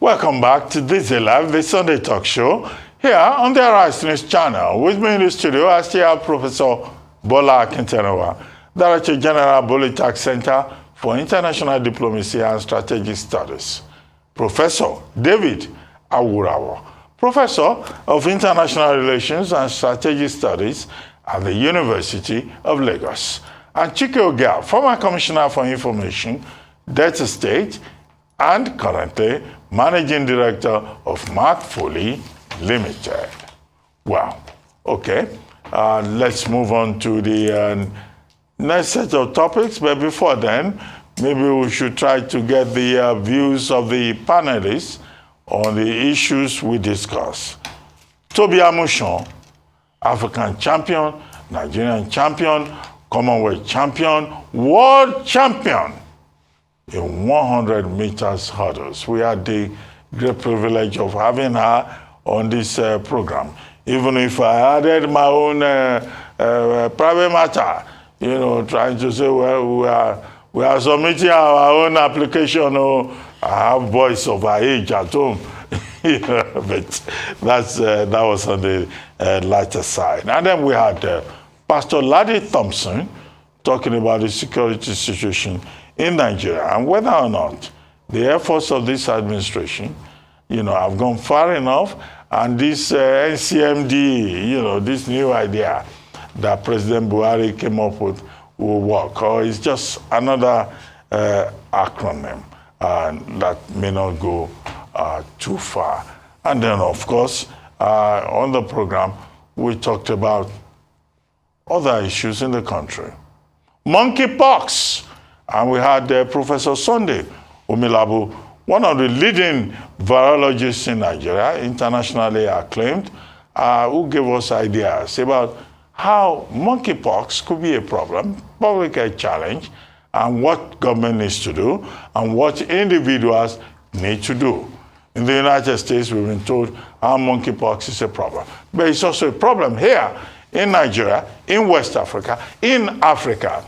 Welcome back to This Is Live, the Sunday talk show, here on the Arise News channel. With me in the studio, I still have Professor Wale Okediran, Director General, Bolitech Center for International Diplomacy and Strategic Studies. Professor David Awurawa, Professor of International Relations and Strategic Studies at the University of Lagos. And Chike Ogia, former Commissioner for Information, Delta State, and currently Managing Director of Mark Foley Limited. Wow. Okay. Let's move on to the next set of topics. But before then, maybe we should try to get the views of the panelists on the issues we discuss. Toby Amushon, African champion, Nigerian champion, Commonwealth champion, world champion in 100 meters hurdles. We had the great privilege of having her on this program. Even if I added my own private matter, you know, trying to say, well, we are submitting our own application. Oh, I have boys of our age at home. But that was on the lighter side. And then we had Pastor Laddie Thompson talking about the security situation in Nigeria and whether or not the efforts of this administration, you know, have gone far enough, and this NCMD, you know, this new idea that President Buhari came up with will work, or it's just another acronym that may not go too far. And then, of course, on the program, we talked about other issues in the country. Monkeypox. And we had Professor Sunday Umilabu, one of the leading virologists in Nigeria, internationally acclaimed, who gave us ideas about how monkeypox could be a problem, public health challenge, and what government needs to do, and what individuals need to do. In the United States, we've been told how monkeypox is a problem. But it's also a problem here in Nigeria, in West Africa, in Africa.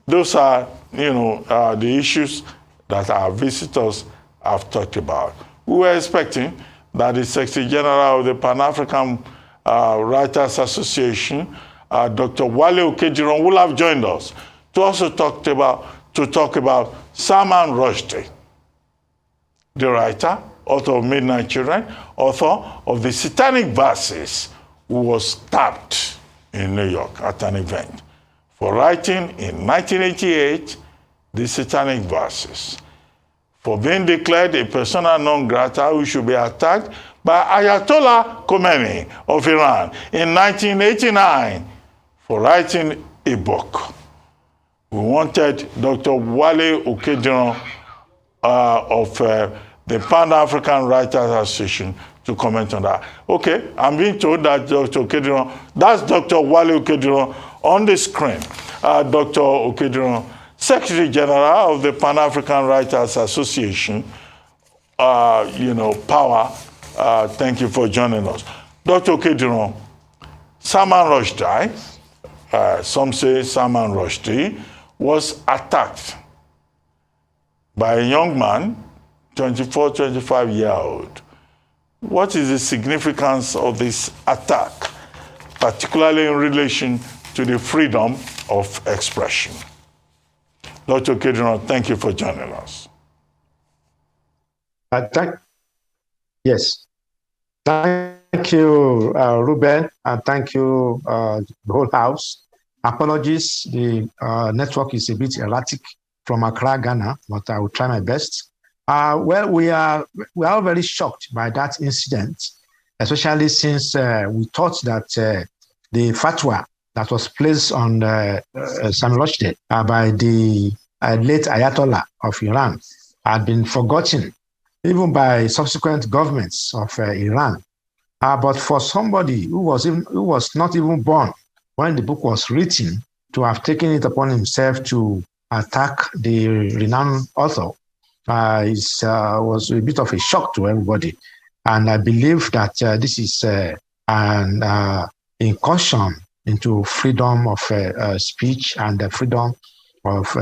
Those are, you know, the issues that our visitors have talked about. We were expecting that the Secretary General of the PanAfrican Writers Association, Dr. Wale Okediran, will have joined us to also talk about Salman Rushdie, the writer, author of Midnight Children, author of the Satanic Verses, who was stabbed in New York at an event for writing in 1988 the Satanic Verses, for being declared a persona non grata who should be attacked by Ayatollah Khomeini of Iran in 1989 for writing a book. We wanted Dr. Wale Okediran of the Pan-African Writers Association to comment on that. Okay, I'm being told that Dr. Okediran, that's Dr. Wale Okediran on the screen. Dr. Okediran, Secretary General of the Pan-African Writers Association, you know, Power, thank you for joining us. Dr. Okediran, Salman Rushdie, some say Salman Rushdie, was attacked by a young man, 24, 25-year-old. What is the significance of this attack, particularly in relation to the freedom of expression? Dr. Okediran, thank you for joining us. Yes. Thank you, Ruben, and thank you, the whole house. Apologies, the network is a bit erratic from Accra, Ghana, but I will try my best. Well, we are all very shocked by that incident, especially since we thought that the fatwa that was placed on Salman Rushdie by the late Ayatollah of Iran had been forgotten, even by subsequent governments of Iran. But for somebody who was not even born when the book was written, to have taken it upon himself to attack the renowned author was a bit of a shock to everybody. And I believe that this is an incursion into freedom of speech and the freedom of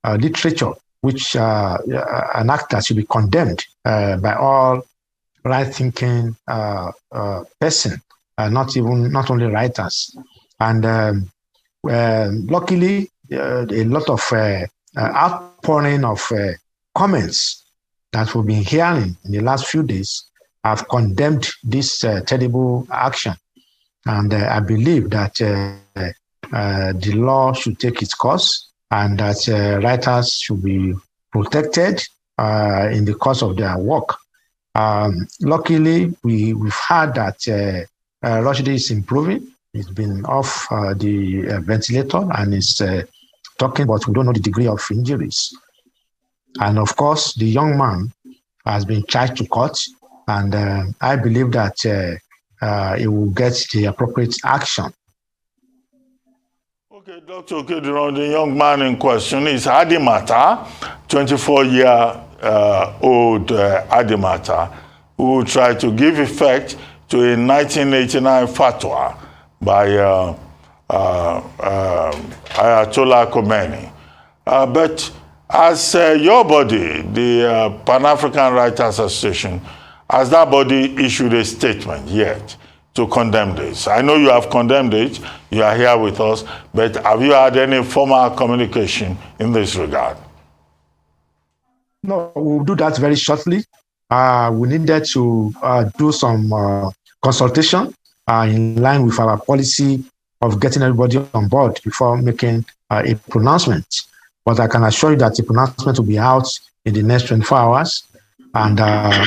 literature, which an act that should be condemned by all right-thinking person, not only writers. And luckily, a lot of outpouring of comments that we've been hearing in the last few days have condemned this terrible action. And I believe that the law should take its course and that writers should be protected in the course of their work. Luckily, we've heard that Rushdie is improving. He's been off the ventilator and is talking, but we don't know the degree of injuries. And of course, the young man has been charged to court, and I believe that he will get the appropriate action. Okay, Dr. Okediran, the young man in question is Adimata, 24-year-old Adimata, who tried to give effect to a 1989 fatwa by Ayatollah Khomeini. But as your body, the Pan-African Writers Association, has that body issued a statement yet to condemn this? I know you have condemned it, you are here with us, but have you had any formal communication in this regard? No, we'll do that very shortly. We needed to do some consultation in line with our policy of getting everybody on board before making a pronouncement. But I can assure you that the pronouncement will be out in the next 24 hours. And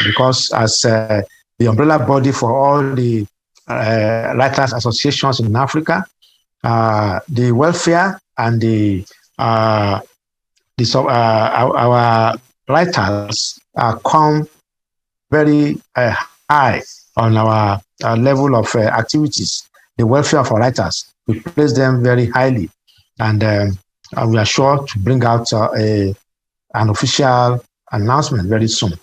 because as the umbrella body for all the writers associations in Africa, the welfare and our writers come very high on our level of activities. The welfare of our writers, we place them very highly, and we are sure to bring out an official announcement very soon.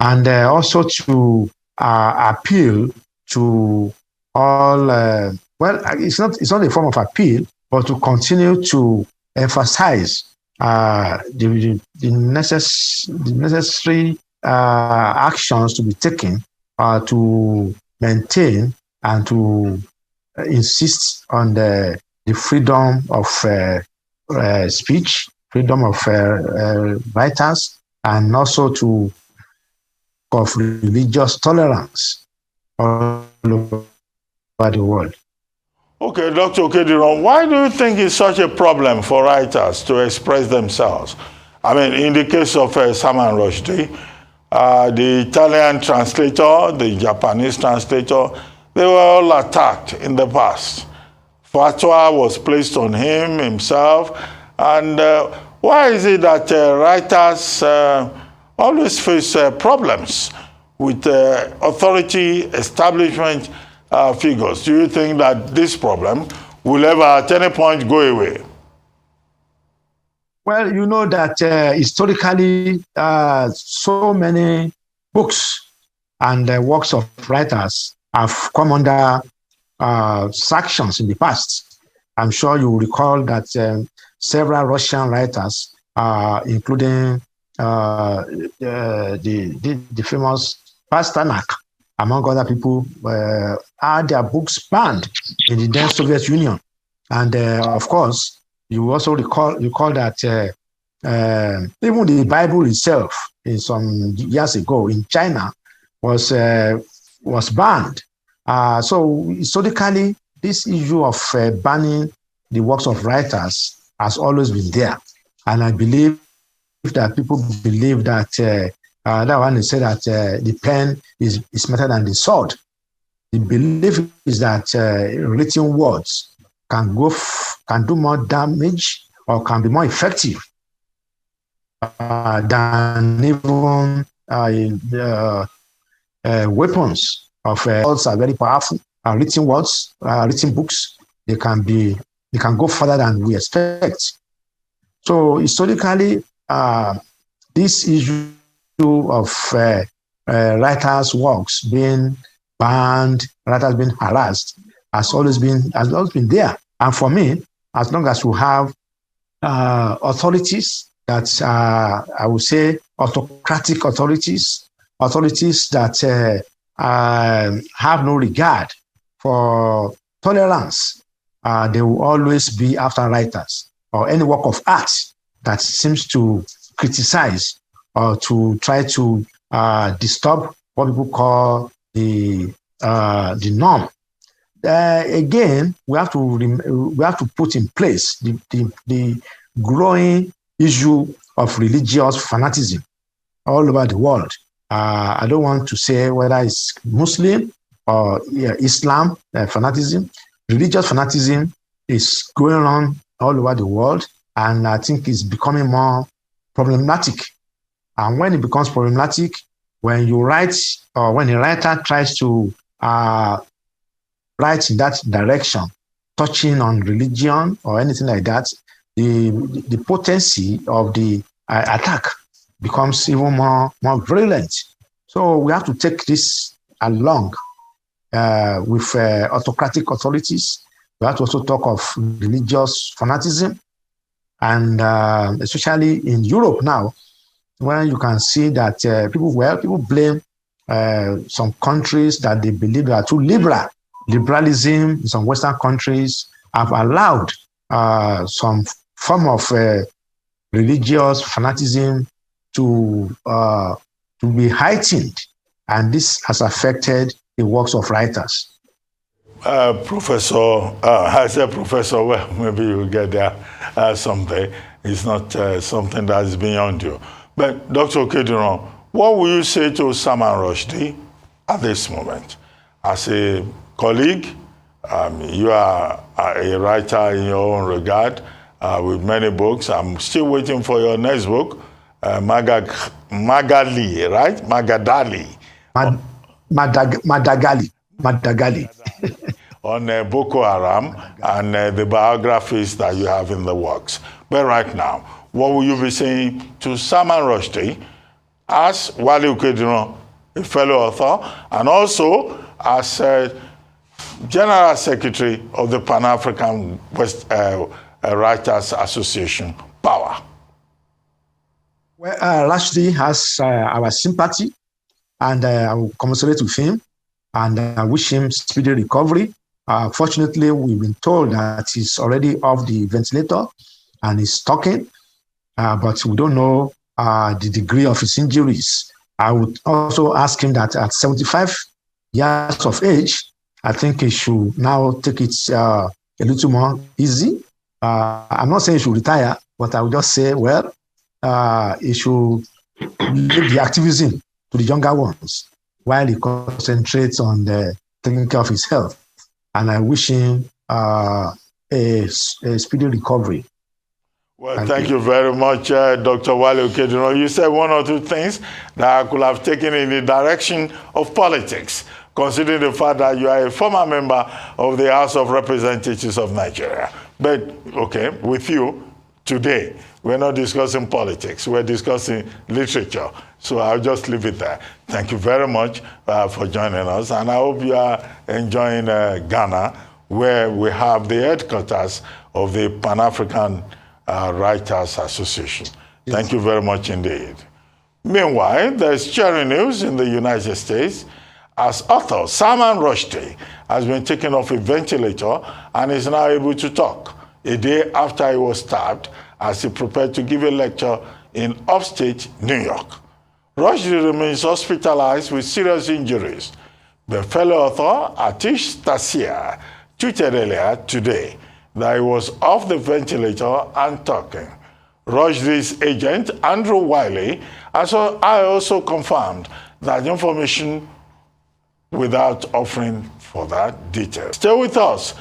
And also to appeal to all, well, it's not a form of appeal, but to continue to emphasize the necessary actions to be taken to maintain and to insist on the freedom of speech, freedom of writers, and also of religious tolerance all over the world. Okay, Dr. Okediran, why do you think it's such a problem for writers to express themselves? I mean, in the case of Salman Rushdie, the Italian translator, the Japanese translator, they were all attacked in the past. Fatwa was placed on him himself. And why is it that writers always face problems with authority establishment figures? Do you think that this problem will ever at any point go away? Well, you know that historically, so many books and works of writers have come under sanctions in the past. I'm sure you will recall that several Russian writers, including the famous Pasternak, among other people, had their books banned in the then Soviet Union. And of course, you also recall that even the Bible itself, in some years ago in China, was banned. So historically, this issue of banning the works of writers has always been there. And I believe that people believe that that one is said that the pen is better than the sword. The belief is that written words can do more damage or can be more effective than even weapons of words are very powerful. Written words, written books, they can go further than we expect. So historically, this issue of writers' works being banned, writers being harassed, has always been there. And for me, as long as we have authorities that I would say autocratic authorities that have no regard for tolerance. They will always be after writers or any work of art that seems to criticize or to try to disturb what people call the norm. Again, we have to put in place the growing issue of religious fanaticism all over the world. I don't want to say whether it's Muslim or Islam fanaticism. Religious fanaticism is going on all over the world, and I think it's becoming more problematic. And when it becomes problematic, when you write or when a writer tries to write in that direction, touching on religion or anything like that, the potency of the attack becomes even more virulent. So we have to take this along with autocratic authorities. We have to also talk of religious fanaticism, and especially in Europe now, when you can see that people blame some countries that they believe are too liberal. Liberalism in some Western countries have allowed some form of religious fanaticism to be heightened, and this has affected the works of writers. Professor, I said professor, well, maybe you'll get there someday. It's not something that is beyond you. But Dr. Okediran, what will you say to Salman Rushdie at this moment? As a colleague, you are a writer in your own regard with many books. I'm still waiting for your next book, Magali, right? Magadali. Madagali. On Boko Haram and the biographies that you have in the works. But right now, what will you be saying to Salman Rushdie as Wale Okediran, a fellow author, and also as General Secretary of the PanAfrican Writers Association, POWER? Well, Rushdie has our sympathy, and I will commiserate with him, and I wish him speedy recovery. Fortunately, we've been told that he's already off the ventilator and he's talking, but we don't know the degree of his injuries. I would also ask him that at 75 years of age, I think he should now take it a little more easy. I'm not saying he should retire, but I would just say, well, he should leave the activism to the younger ones while he concentrates on taking care of his health. And I wish him a speedy recovery. Well, thank you very much, Dr. Wale Okediran. You said one or two things that I could have taken in the direction of politics, considering the fact that you are a former member of the House of Representatives of Nigeria. But, okay, with you today, we're not discussing politics. We're discussing literature. So I'll just leave it there. Thank you very much for joining us. And I hope you are enjoying Ghana, where we have the headquarters of the Pan-African Writers Association. Yes. Thank you very much indeed. Meanwhile, there's cheering news in the United States as author Salman Rushdie has been taken off a ventilator and is now able to talk a day after he was stabbed as he prepared to give a lecture in upstate New York. Rushdie remains hospitalized with serious injuries. The fellow author, Atish Taseer, tweeted earlier today that he was off the ventilator and talking. Rushdie's agent, Andrew Wiley, I also confirmed that information without offering further details. Stay with us.